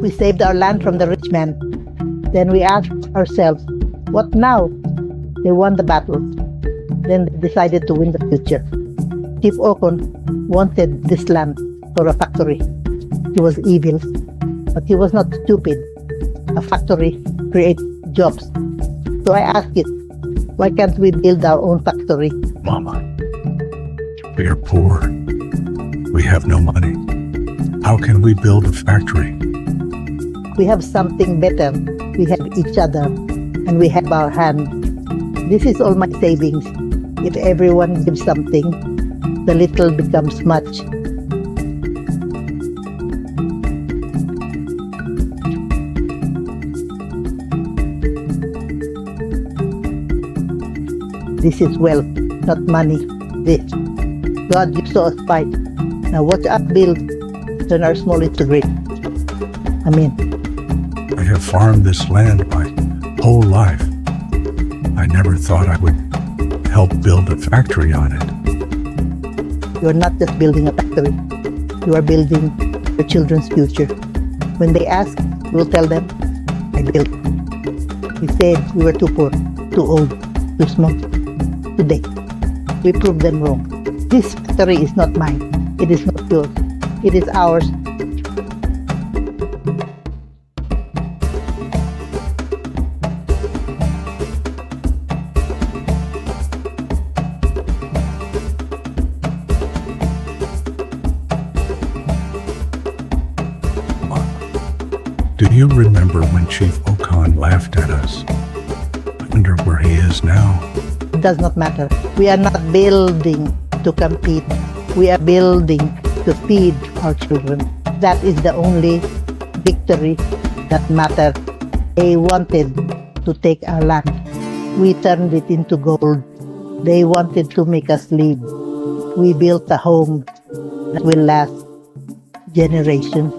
We saved our land from the rich man. Then we asked ourselves, what now? They won the battle. Then they decided to win the future. Chief Okon wanted this land for a factory. He was evil, but he was not stupid. A factory creates jobs. So I asked it, why can't we build our own factory? Mama, we are poor. We have no money. How can we build a factory? We have something better. We have each other, and we have our hand. This is all my savings. If everyone gives something, the little becomes much. This is wealth, not money. This. God gives to us fight. Now watch us build, turn our small into great. Amen. I have farmed this land my whole life. I never thought I would help build a factory on it. You are not just building a factory. You are building your children's future. When they ask, we'll tell them, I built. We said we were too poor, too old, too small. Today, we prove them wrong. This factory is not mine. It is not yours. It is ours. Do you remember when Chief Okon laughed at us? I wonder where he is now. It does not matter. We are not building to compete. We are building to feed our children. That is the only victory that mattered. They wanted to take our land. We turned it into gold. They wanted to make us live. We built a home that will last generations.